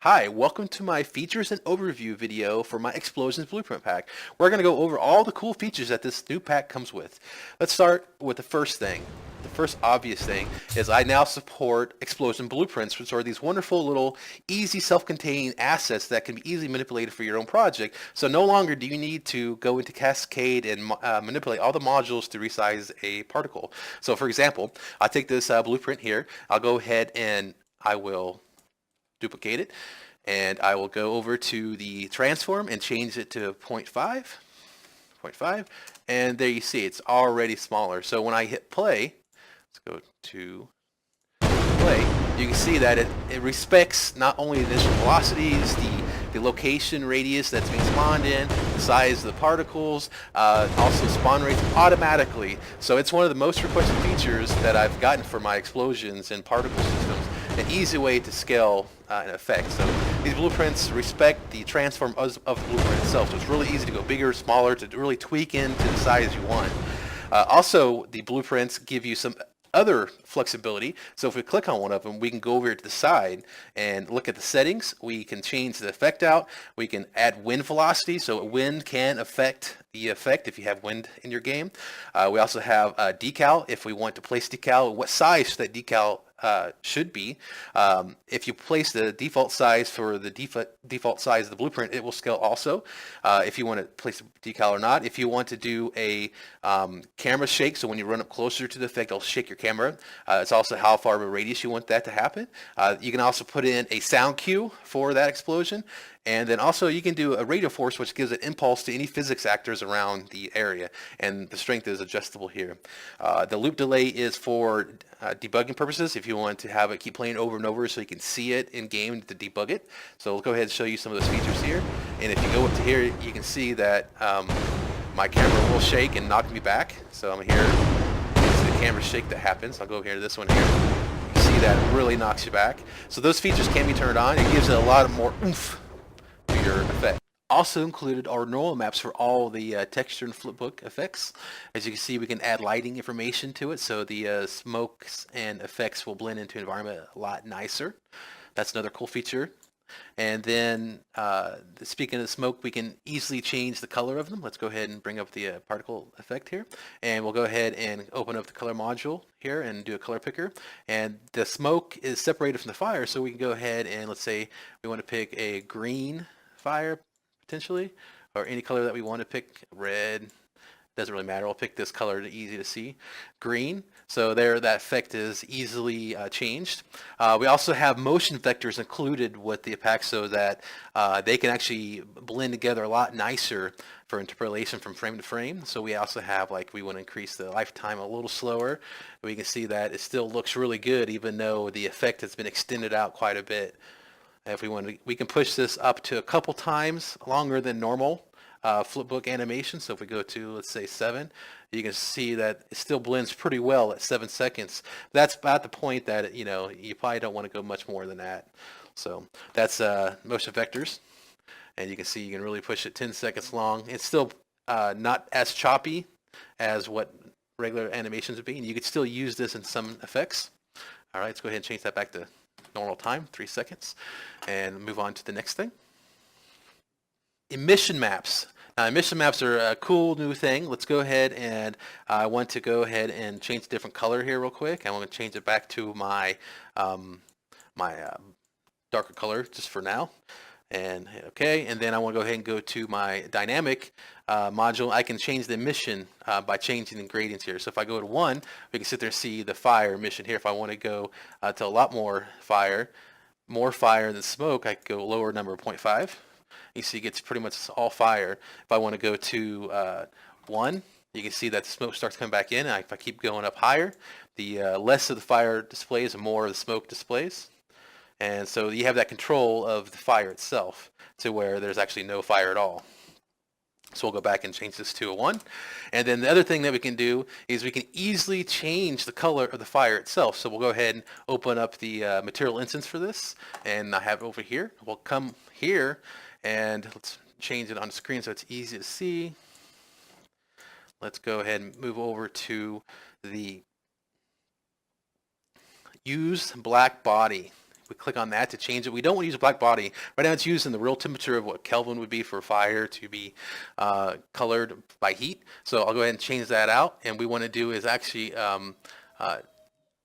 Hi, welcome to my features and overview video for my Explosions Blueprint pack. We're going to go over all the cool features that this new pack comes with. Let's start with the first thing. The first obvious thing is I now support Explosion Blueprints, which are these wonderful little easy self-contained assets that can be easily manipulated for your own project. So no longer do you need to go into Cascade and manipulate all the modules to resize a particle. So for example, I take this blueprint here, I'll go ahead and I will duplicate it, and I will go over to the transform and change it to 0.5, and there you see it's already smaller. So when I hit play, let's go to play, you can see that it respects not only the initial velocities, the location radius that's being spawned in, the size of the particles, also spawn rates automatically. So it's one of the most requested features that I've gotten for my explosions and particle systems. An easy way to scale an effect. So these blueprints respect the transform of the blueprint itself. So it's really easy to go bigger, smaller, to really tweak into the size you want. Also, the blueprints give you some other flexibility. So if we click on one of them, we can go over here to the side and look at the settings. We can change the effect out. We can add wind velocity, so wind can affect the effect if you have wind in your game. We also have decal, if we want to place decal, what size that decal should be. If you place the default size for the default size of the blueprint, it will scale also. If you want to place a decal or not. If you want to do a camera shake, so when you run up closer to the effect, it'll shake your camera. It's also how far of a radius you want that to happen. You can also put in a sound cue for that explosion. And then also you can do a radio force, which gives an impulse to any physics actors around the area. And the strength is adjustable here. The loop delay is for debugging purposes. If you want to have it keep playing over and over so you can see it in game to debug it. So we'll go ahead and show you some of those features here. And if you go up to here, you can see that my camera will shake and knock me back. So I'm here. It's the camera shake that happens. I'll go here to this one here. You see that really knocks you back. So those features can be turned on. It gives it a lot more oomph to your effect. Also included are normal maps for all the texture and flipbook effects. As you can see, we can add lighting information to it, so the smokes and effects will blend into the environment a lot nicer. That's another cool feature. And then, speaking of the smoke, we can easily change the color of them. Let's go ahead and bring up the particle effect here. And we'll go ahead and open up the color module here and do a color picker. And the smoke is separated from the fire, so we can go ahead and let's say we want to pick a green fire potentially, or any color that we want to pick. Red, doesn't really matter. I'll pick this color to easy to see. Green. So there, that effect is easily changed. We also have motion vectors included with the pack so that they can actually blend together a lot nicer for interpolation from frame to frame. So we also have, like, we want to increase the lifetime a little slower. We can see that it still looks really good even though the effect has been extended out quite a bit. If we want to, we can push this up to a couple times longer than normal flipbook animation. So if we go to, let's say 7, you can see that it still blends pretty well at 7 seconds. That's about the point that, you know, you probably don't want to go much more than that. So that's motion vectors. And you can see you can really push it 10 seconds long. It's still not as choppy as what regular animations would be. And you could still use this in some effects. All right, let's go ahead and change that back to normal time, 3 seconds, and move on to the next thing. Emission maps. Now, emission maps are a cool new thing. Let's go ahead and I want to go ahead and change a different color here real quick. I want to change it back to my darker color just for now. And okay, and then I want to go ahead and go to my dynamic module. I can change the emission by changing the gradients here. So if I go to 1, we can sit there and see the fire emission here. If I want to go to a lot more fire than smoke, I can go lower number 0.5. You see it gets pretty much all fire. If I want to go to 1, you can see that the smoke starts coming back in. And if I keep going up higher, the less of the fire displays and more of the smoke displays. And so you have that control of the fire itself to where there's actually no fire at all. So we'll go back and change this to a 1. And then the other thing that we can do is we can easily change the color of the fire itself. So we'll go ahead and open up the material instance for this. And I have it over here. We'll come here and let's change it on the screen so it's easy to see. Let's go ahead and move over to the use black body. we click on that to change it. We don't want to use a black body. Right now it's using the real temperature of what Kelvin would be for fire to be colored by heat. So I'll go ahead and change that out. And we want to do is actually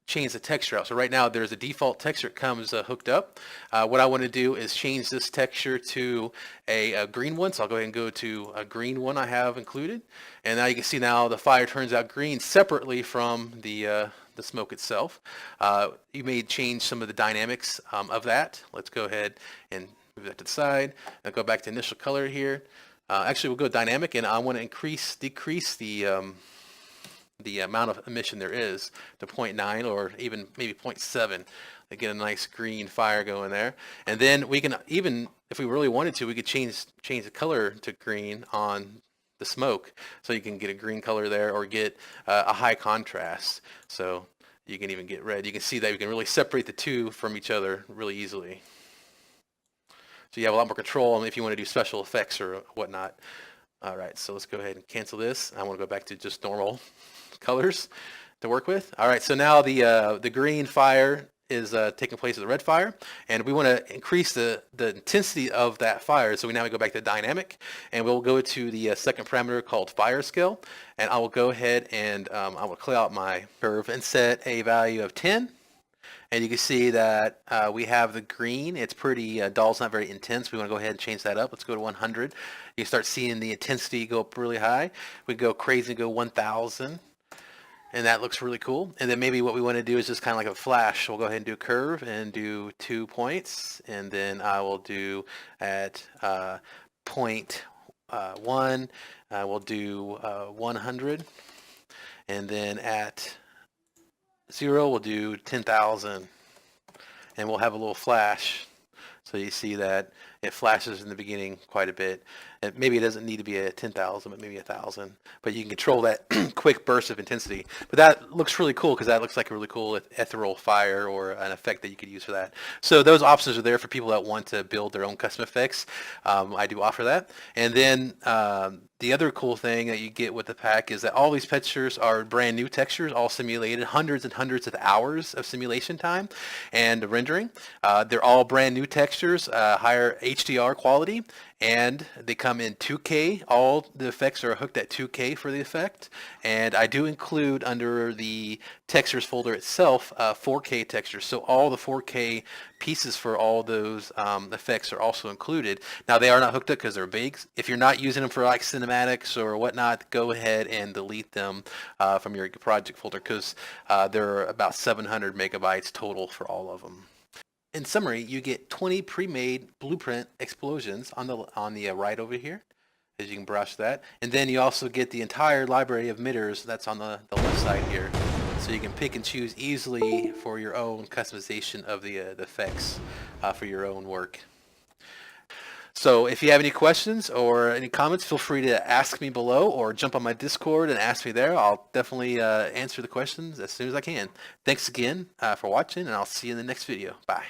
change the texture out. So right now there's a default texture that comes hooked up. What I want to do is change this texture to a green one. So I'll go ahead and go to a green one I have included. And now you can see now the fire turns out green separately from the smoke itself. You may change some of the dynamics of that. Let's go ahead and move that to the side. I'll go back to initial color here. Actually, we'll go dynamic, and I want to decrease the amount of emission there is to 0.9 or even maybe 0.7 to get a nice green fire going there. And then we can even, if we really wanted to, we could change the color to green on the smoke, so you can get a green color there or get a high contrast. So you can even get red. You can see that we can really separate the two from each other really easily. So you have a lot more control if you want to do special effects or whatnot. All right, so let's go ahead and cancel this. I want to go back to just normal colors to work with. All right, so now the green fire is taking place of the red fire, and we want to increase the intensity of that fire. So we go back to dynamic, and we'll go to the second parameter called fire scale, and I will go ahead and I will clear out my curve and set a value of 10. And you can see that we have the green. It's pretty dull. It's not very intense. We want to go ahead and change that up. Let's go to 100. You start seeing the intensity go up really high. We go crazy and go 1,000. And that looks really cool. And then maybe what we want to do is just kind of like a flash. We'll go ahead and do a curve and do 2 points. And then I will do at point 1, we'll do 100. And then at 0, we'll do 10,000. And we'll have a little flash. So you see that it flashes in the beginning quite a bit. And maybe it doesn't need to be a 10,000, but maybe 1,000. But you can control that quick burst of intensity. But that looks really cool because that looks like a really cool ethereal fire or an effect that you could use for that. So those options are there for people that want to build their own custom effects. I do offer that. And then the other cool thing that you get with the pack is that all these textures are brand new textures, all simulated, hundreds and hundreds of hours of simulation time and rendering. They're all brand new textures, higher HDR quality, and they come in 2K. All the effects are hooked at 2K for the effect. And I do include under the textures folder itself 4K textures. So all the 4K pieces for all those effects are also included. Now they are not hooked up because they're big. If you're not using them for like cinematics or whatnot, go ahead and delete them from your project folder because there are about 700 megabytes total for all of them. In summary, you get 20 pre-made blueprint explosions on the right over here, as you can browse that. And then you also get the entire library of emitters that's on the left side here. So you can pick and choose easily for your own customization of the effects for your own work. So if you have any questions or any comments, feel free to ask me below or jump on my Discord and ask me there. I'll definitely answer the questions as soon as I can. Thanks again for watching, and I'll see you in the next video. Bye.